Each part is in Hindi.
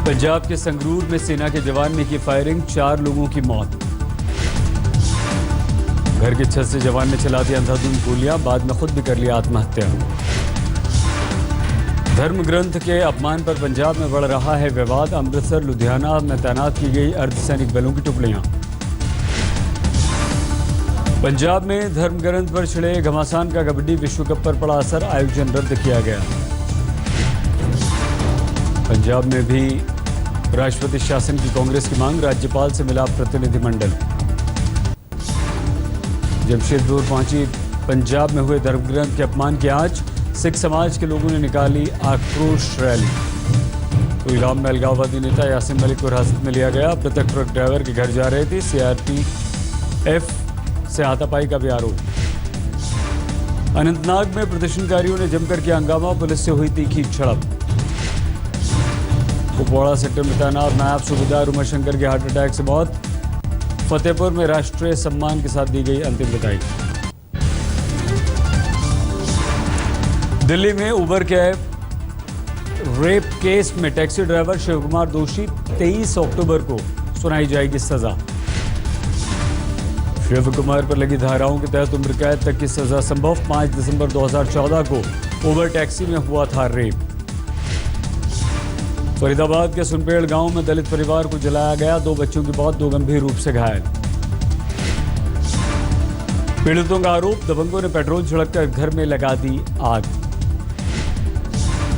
पंजाब के संगरूर में सेना के जवान ने की फायरिंग, 4 लोगों की मौत। घर की छत से जवान ने चला दी अंधाधुंध गोलियां, बाद में खुद भी कर लिया आत्महत्या। धर्म ग्रंथ के अपमान पर पंजाब में बढ़ रहा है विवाद, अमृतसर लुधियाना में तैनात की गई अर्धसैनिक बलों की टुकड़ियां। पंजाब में धर्म ग्रंथ पर छिड़े घमासान का कबड्डी विश्व कप पर पड़ा असर, आयोजन रद्द किया गया। पंजाब में भी राष्ट्रपति शासन की कांग्रेस की मांग, राज्यपाल से मिला प्रतिनिधिमंडल। जमशेदपुर पहुंची पंजाब में हुए धर्म ग्रंथ के अपमान की आंच, सिख समाज के लोगों ने निकाली आक्रोश रैली। कुलगाम में अलगाववादी नेता यासिन मलिक को हिरासत में लिया गया, मृतक ट्रक ड्राइवर के घर जा रहे थे। सीआरपीएफ से हाथापाई का भी आरोप। अनंतनाग में प्रदर्शनकारियों ने जमकर किया हंगामा, पुलिस से हुई तीखी झड़प। कुपवाड़ा सेक्टर में तैनात नायब सूबेदार उमर शंकर के हार्ट अटैक से मौत। फतेहपुर में राष्ट्रीय सम्मान के साथ दी गई अंतिम विदाई। दिल्ली में उबर कैब रेप केस में टैक्सी ड्राइवर शिव कुमार दोषी, 23 अक्टूबर को सुनाई जाएगी सजा। शिव कुमार पर लगी धाराओं के तहत उम्र कैद तक की सजा संभव। 5 दिसंबर 2014 को उबर टैक्सी में हुआ था रेप। फरीदाबाद के सुनपेड़ गांव में दलित परिवार को जलाया गया, 2 बच्चों की मौत, 2 गंभीर रूप से घायल। पीड़ितों का आरोप, दबंगों ने पेट्रोल छिड़ककर घर में लगा दी आग।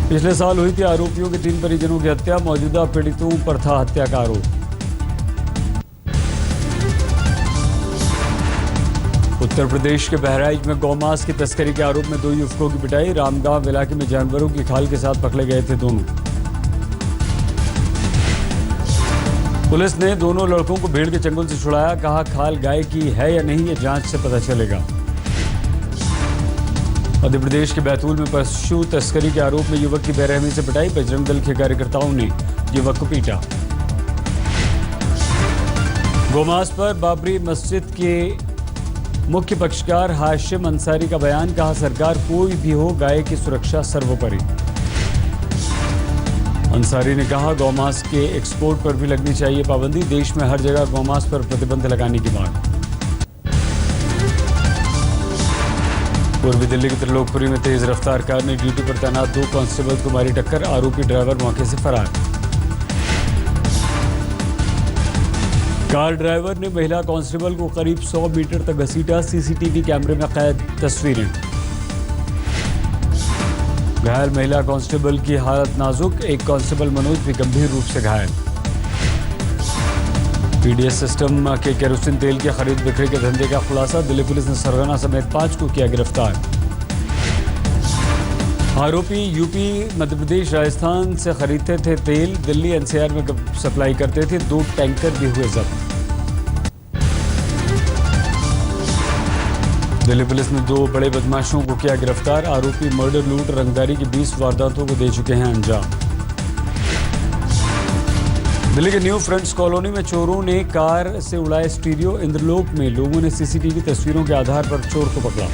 पिछले साल हुई थी आरोपियों के 3 परिजनों की हत्या, मौजूदा पीड़ितों पर था हत्या का आरोप। उत्तर प्रदेश के बहराइच में गौमांस की तस्करी के आरोप में 2 युवकों की पिटाई, रामगांव इलाके में जानवरों की खाल के साथ पकड़े गए थे दोनों। पुलिस ने दोनों लड़कों को भीड़ के चंगुल से छुड़ाया, कहा खाल गाय की है या नहीं ये जांच से पता चलेगा। मध्य प्रदेश के बैतूल में पशु तस्करी के आरोप में युवक की बेरहमी से पिटाई, बजरंग दल के कार्यकर्ताओं ने युवक को पीटा। गौमांस पर बाबरी मस्जिद के मुख्य पक्षकार हाशिम अंसारी का बयान, कहा सरकार कोई भी हो गाय की सुरक्षा सर्वोपरि। अंसारी ने कहा गौमांस के एक्सपोर्ट पर भी लगनी चाहिए पाबंदी, देश में हर जगह गौमांस पर प्रतिबंध लगाने की मांग। पूर्वी दिल्ली के त्रिलोकपुरी में तेज रफ्तार कार ने ड्यूटी पर तैनात 2 कांस्टेबल को मारी टक्कर, आरोपी ड्राइवर मौके से फरार। कार ड्राइवर ने महिला कांस्टेबल को करीब 100 मीटर तक घसीटा, सीसीटीवी कैमरे में कैद तस्वीरें। घायल महिला कांस्टेबल की हालत नाजुक, एक कांस्टेबल मनोज भी गंभीर रूप से घायल। पीडीएस सिस्टम के केरोसिन तेल की खरीद बिक्री के धंधे का खुलासा, दिल्ली पुलिस ने सरगना समेत 5 को किया गिरफ्तार। आरोपी यूपी, मध्य प्रदेश, राजस्थान से खरीदते थे तेल, दिल्ली एनसीआर में सप्लाई करते थे, 2 टैंकर भी हुए जब्त। दिल्ली पुलिस ने 2 बड़े बदमाशों को किया गिरफ्तार, आरोपी मर्डर, लूट, रंगदारी की 20 वारदातों को दे चुके हैं अंजाम। दिल्ली के न्यू फ्रेंड्स कॉलोनी में चोरों ने कार से उड़ाए स्टीरियो, इंद्रलोक में लोगों ने सीसीटीवी तस्वीरों के आधार पर चोर को पकड़ा।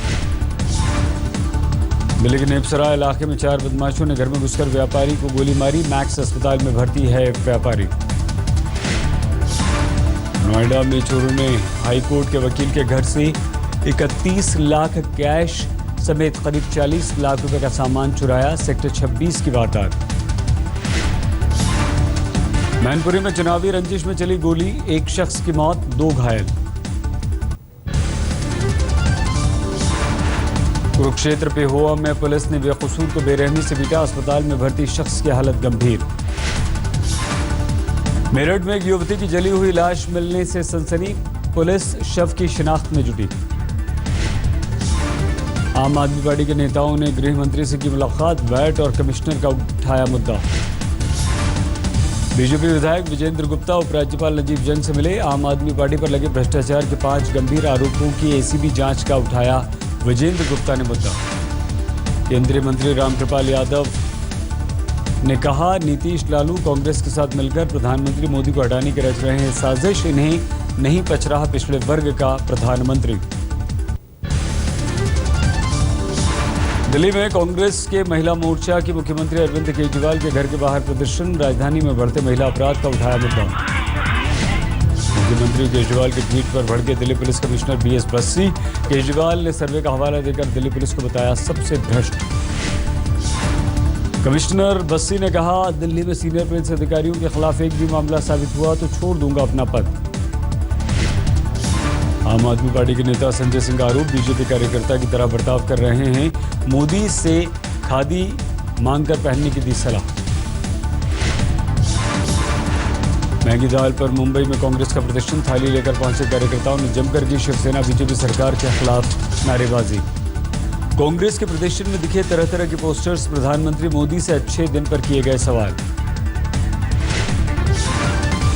दिल्ली के नेपसरा इलाके में 4 बदमाशों ने घर में घुसकर व्यापारी को गोली मारी, मैक्स अस्पताल में भर्ती है व्यापारी। नोएडा में चोरों ने हाईकोर्ट के वकील के घर से 31 लाख कैश समेत करीब 40 लाख रुपए का सामान चुराया, सेक्टर 26 की वारदात। मैनपुरी में चुनावी रंजिश में चली गोली, 1 शख्स की मौत, 2 घायल। कुरुक्षेत्र पेहोवा में पुलिस ने बेकसूर को बेरहमी से पीटा, अस्पताल में भर्ती शख्स की हालत गंभीर। मेरठ में एक युवती की जली हुई लाश मिलने से सनसनी, पुलिस शव की शिनाख्त में जुटी। आम आदमी पार्टी के नेताओं ने गृह मंत्री से की मुलाकात, वैट और कमिश्नर का उठाया मुद्दा। बीजेपी विधायक विजेंद्र गुप्ता उपराज्यपाल नजीब जंग से मिले, आम आदमी पार्टी पर लगे भ्रष्टाचार के 5 गंभीर आरोपों की एसीबी जांच का उठाया विजेंद्र गुप्ता ने मुद्दा। केंद्रीय मंत्री रामकृपाल यादव ने कहा नीतीश लालू कांग्रेस के साथ मिलकर प्रधानमंत्री मोदी को हटाने की रच रहे हैं साजिश, इन्हें नहीं पच रहा पिछड़े वर्ग का प्रधानमंत्री। दिल्ली में कांग्रेस के महिला मोर्चा की मुख्यमंत्री अरविंद केजरीवाल के घर के बाहर प्रदर्शन। राजधानी में बढ़ते महिला अपराध का उठाया मुद्दा। मुख्यमंत्री केजरीवाल के ट्वीट पर भड़के Delhi police commissioner BS Bassi. Kejriwal ने सर्वे का हवाला देकर दिल्ली पुलिस को बताया सबसे भ्रष्ट। कमिश्नर बस्सी ने कहा, दिल्ली में सीनियर पुलिस अधिकारियों के खिलाफ एक भी मामला साबित हुआ तो छोड़ दूंगा अपना पद। आम आदमी पार्टी के नेता संजय सिंह का आरोप, बीजेपी कार्यकर्ता की तरह बर्ताव कर रहे हैं। मोदी से खादी मांगकर पहनने की दी सलाह। महंगी दाल पर मुंबई में कांग्रेस का प्रदर्शन। थाली लेकर पहुंचे कार्यकर्ताओं ने जमकर की शिवसेना बीजेपी सरकार के खिलाफ नारेबाजी। कांग्रेस के प्रदर्शन में दिखे तरह तरह के पोस्टर्स। प्रधानमंत्री मोदी से अच्छे दिन पर किए गए सवाल।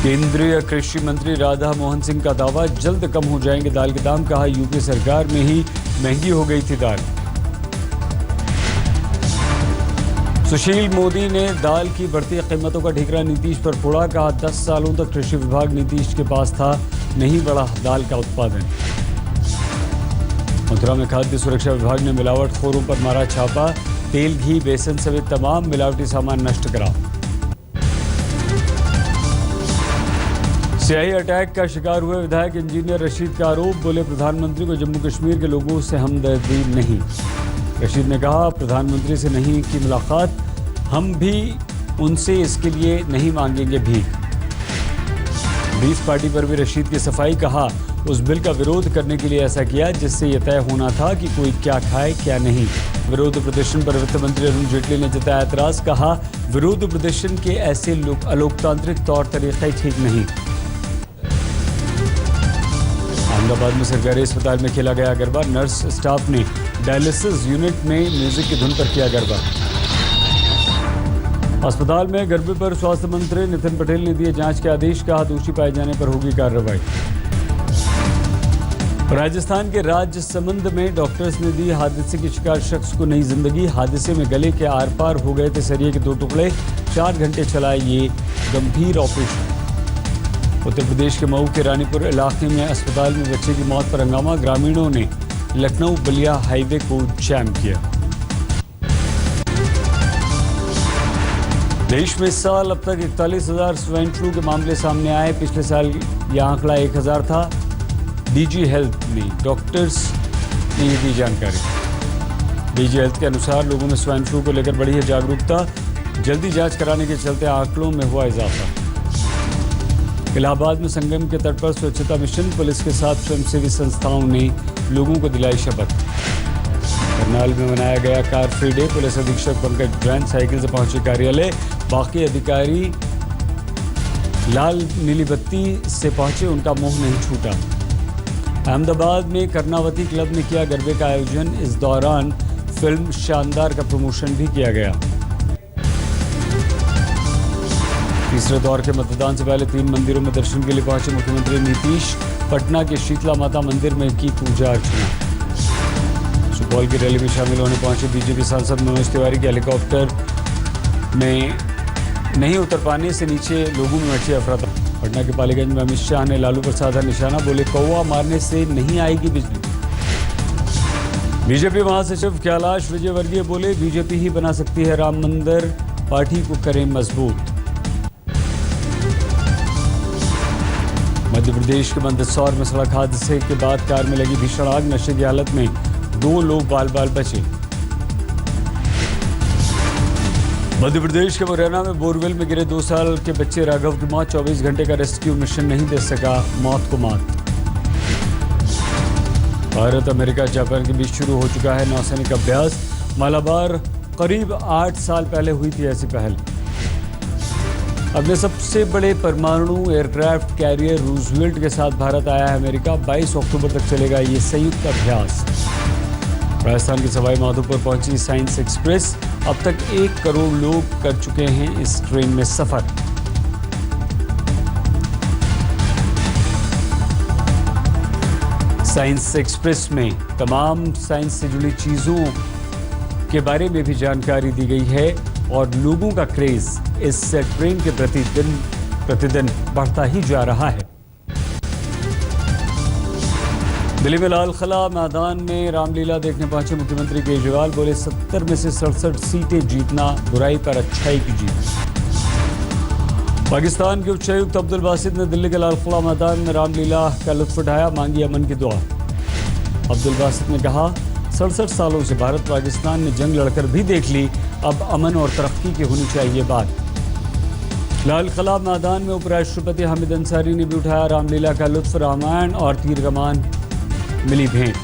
केंद्रीय कृषि मंत्री राधा मोहन सिंह का दावा, जल्द कम हो जाएंगे दाल के दाम। कहा, यूपी सरकार में ही महंगी हो गई थी दाल। सुशील मोदी ने दाल की बढ़ती कीमतों का ठिकरा नीतीश पर फोड़ा। कहा, 10 सालों तक कृषि विभाग नीतीश के पास था, नहीं बढ़ा दाल का उत्पादन। मथुरा में खाद्य सुरक्षा विभाग ने मिलावटखोरों पर मारा छापा। तेल, घी, बेसन समेत तमाम मिलावटी सामान नष्ट करा। सियाही अटैक का शिकार हुए विधायक इंजीनियर रशीद का आरोप। बोले, प्रधानमंत्री को जम्मू कश्मीर के लोगों से हमदर्दी नहीं। रशीद ने कहा, प्रधानमंत्री से नहीं की मुलाकात, हम भी उनसे इसके लिए नहीं मांगेंगे भीख। बीफ पार्टी पर भी रशीद की सफाई। कहा, उस बिल का विरोध करने के लिए ऐसा किया जिससे यह तय होना था कि कोई क्या खाए क्या नहीं। विरोध प्रदर्शन पर वित्त मंत्री अरुण जेटली ने जताया एतराज। कहा, विरोध प्रदर्शन के ऐसे अलोकतांत्रिक तौर तरीके ठीक नहीं। अहमदाबाद में सरकारी अस्पताल में खेला गया गरबा। नर्स स्टाफ ने डायलिसिस यूनिट में म्यूजिक की धुन पर किया गरबा। अस्पताल में गरबे पर स्वास्थ्य मंत्री नितिन पटेल ने दिए जांच के आदेश। कहा, दोषी पाए जाने पर होगी कार्रवाई। राजस्थान के राजसमंद में डॉक्टर्स ने दी हादसे के शिकार शख्स को नई जिंदगी। हादसे में गले के आर पार हो गए थे सरिये के 2 टुकड़े। 4 घंटे चला ये गंभीर ऑपरेशन। उत्तर प्रदेश के मऊ के रानीपुर इलाके में अस्पताल में बच्चे की मौत पर हंगामा। ग्रामीणों ने लखनऊ बलिया हाईवे को जैम किया। देश में इस साल अब तक 41,000 स्वाइन फ्लू के मामले सामने आए। पिछले साल यह आंकड़ा 1,000 था। डीजी हेल्थ में डॉक्टर्स ने दी जानकारी। डीजी हेल्थ के अनुसार लोगों में स्वाइन फ्लू को लेकर बढ़ी है जागरूकता। जल्दी जांच कराने के चलते आंकड़ों में हुआ इजाफा। इलाहाबाद में संगम के तट पर स्वच्छता मिशन। पुलिस के साथ स्वयंसेवी संस्थाओं ने लोगों को दिलाई शपथ। करनाल में मनाया गया कार फ्री डे। पुलिस अधीक्षक पंकज जैन साइकिल से पहुंचे कार्यालय। बाकी अधिकारी लाल नीली बत्ती से पहुंचे, उनका मुंह नहीं छूटा। अहमदाबाद में कर्नावती क्लब ने किया गरबे का आयोजन। इस दौरान फिल्म शानदार का प्रमोशन भी किया गया। तीसरे दौर के मतदान से पहले 3 मंदिरों में दर्शन के लिए पहुंचे मुख्यमंत्री नीतीश। पटना के शीतला माता मंदिर में की पूजा अर्चना। सुपौल की रैली में शामिल होने पहुंचे बीजेपी सांसद मनोज तिवारी के हेलीकॉप्टर में नहीं उतर पाने से नीचे लोगों में मची अफरा-तफरी। पटना के पालीगंज में अमित शाह ने लालू पर साधा निशाना। बोले, कौवा मारने से नहीं आएगी बिजली। बीजेपी महासचिव कैलाश विजयवर्गीय बोले, बीजेपी ही बना सकती है राम मंदिर, पार्टी को करें मजबूत। मध्य प्रदेश के मंदसौर में सड़क हादसे के बाद कार में लगी भीषण आग। नशे की हालत में 2 लोग बाल बाल बचे। मध्य प्रदेश के मुरैना में बोरवेल में गिरे 2 साल के बच्चे राघव की मौत। 24 घंटे का रेस्क्यू मिशन नहीं दे सका मौत को मात। भारत अमेरिका जापान के बीच शुरू हो चुका है नौसैनिक अभ्यास। मालाबार करीब 8 साल पहले हुई थी ऐसी पहल। अपने सबसे बड़े परमाणु एयरक्राफ्ट कैरियर रूजवेल्ट के साथ भारत आया है अमेरिका। 22 अक्टूबर तक चलेगा ये संयुक्त अभ्यास। राजस्थान के सवाई माधोपुर पहुंची साइंस एक्सप्रेस। अब तक 1 करोड़ लोग कर चुके हैं इस ट्रेन में सफर। साइंस एक्सप्रेस में तमाम साइंस से जुड़ी चीज़ों के बारे में भी जानकारी दी गई है और लोगों का क्रेज इस ट्रेन के प्रति दिन प्रतिदिन बढ़ता ही जा रहा है। दिल्ली में लाल किला मैदान में रामलीला देखने पहुंचे मुख्यमंत्री केजरीवाल, बोले 70 में से 67 सीटें जीतना बुराई पर अच्छाई की जीत। पाकिस्तान के उच्चायुक्त अब्दुल बासित ने दिल्ली के लाल किला मैदान में रामलीला का लुत्फ उठाया, मांगी अमन की दुआ। अब्दुल बासित ने कहा 67 सालों से भारत पाकिस्तान ने जंग लड़कर भी देख ली, अब अमन और तरक्की की होनी चाहिए बात। लाल किला मैदान में उपराष्ट्रपति हामिद अंसारी ने भी उठाया रामलीला का लुत्फ, रामायण और तीर कमान मिली भेंट।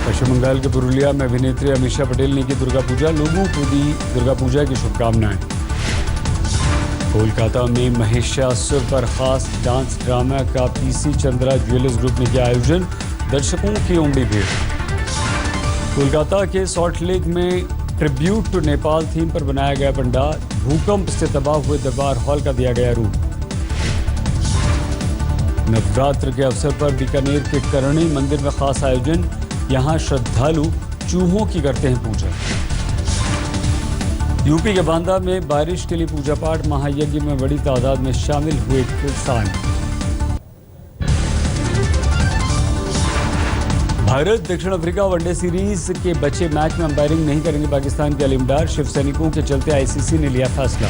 पश्चिम बंगाल के पुरुलिया में अभिनेत्री अमीषा पटेल ने की दुर्गा पूजा, लोगों को दी दुर्गा पूजा की शुभकामनाएं। कोलकाता में महिषासुर पर खास डांस ड्रामा का पीसी चंद्रा ज्वेलर्स ग्रुप ने किया आयोजन, दर्शकों की उमड़ी भीड़। कोलकाता के सॉल्ट लेक में ट्रिब्यूट टू नेपाल थीम पर बनाया गया पंडाल, भूकंप से तबाह हुए दरबार हॉल का दिया गया रूप। नवरात्र के अवसर पर बीकानेर के करणी मंदिर में खास आयोजन, यहां श्रद्धालु चूहों की करते हैं पूजा। यूपी के बांदा में बारिश के लिए पूजा पाठ, महायज्ञ में बड़ी तादाद में शामिल हुए किसान। भारत दक्षिण अफ्रीका वनडे सीरीज के बचे मैच में अंपायरिंग नहीं करेंगे पाकिस्तान के अलीम डार, शिव सैनिकों के चलते आईसीसी ने लिया फैसला।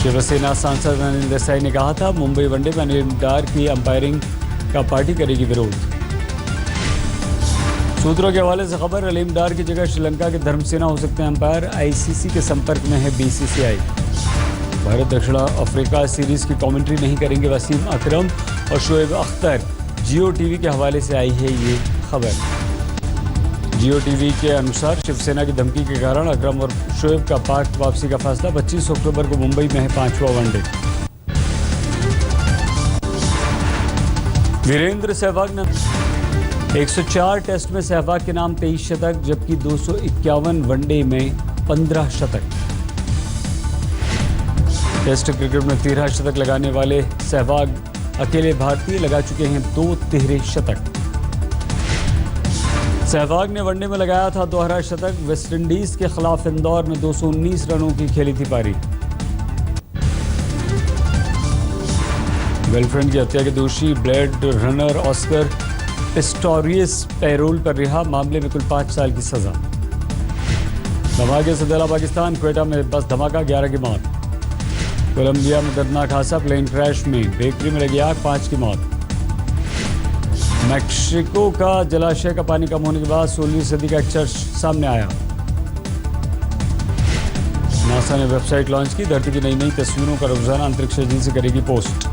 शिवसेना सांसद अनिल देसाई ने कहा था मुंबई वनडे में अलीम डार की अंपायरिंग का पार्टी करेगी विरोध। सूत्रों के हवाले से खबर, अलीम डार की जगह श्रीलंका के धर्मसेना हो सकते हैं अंपायर, आईसीसी के संपर्क में है बीसीसीआई। भारत दक्षिण अफ्रीका सीरीज की कमेंट्री नहीं करेंगे वसीम अकरम और शोएब अख्तर, जियो टीवी के हवाले से आई है ये खबर। जियो टीवी के अनुसार शिवसेना की धमकी के कारण अकरम और शोएब का पाक वापसी का फैसला, 25 अक्टूबर को मुंबई में है 5वां वनडे। वीरेंद्र सहवाग ने 104 टेस्ट में सहवाग के नाम 23 शतक, जबकि 251 वनडे में 15 शतक। टेस्ट क्रिकेट में 13 शतक लगाने वाले सहवाग अकेले भारतीय लगा चुके हैं 2 तिहरे शतक। सहवाग ने वनडे में लगाया था दोहरा शतक, वेस्टइंडीज के खिलाफ इंदौर में 219 रनों की खेली थी पारी। गर्लफ्रेंड की हत्या के दोषी blade runner Oscar Pistorius parole पर रिहा, मामले में कुल 5 साल की सजा। धमाके से दला पाकिस्तान, क्वेटा में बस धमाका, 11 की मौत। कोलंबिया में दर्दनाक हादसा, प्लेन क्रैश में बेकरी में लगी आग, 5 की मौत। मैक्सिको का जलाशय का पानी कम होने के बाद 16वीं सदी का एक चर्च सामने आया। नासा ने वेबसाइट लॉन्च की, धरती की नई नई तस्वीरों का रोजाना अंतरिक्ष एजेंसी करेगी पोस्ट।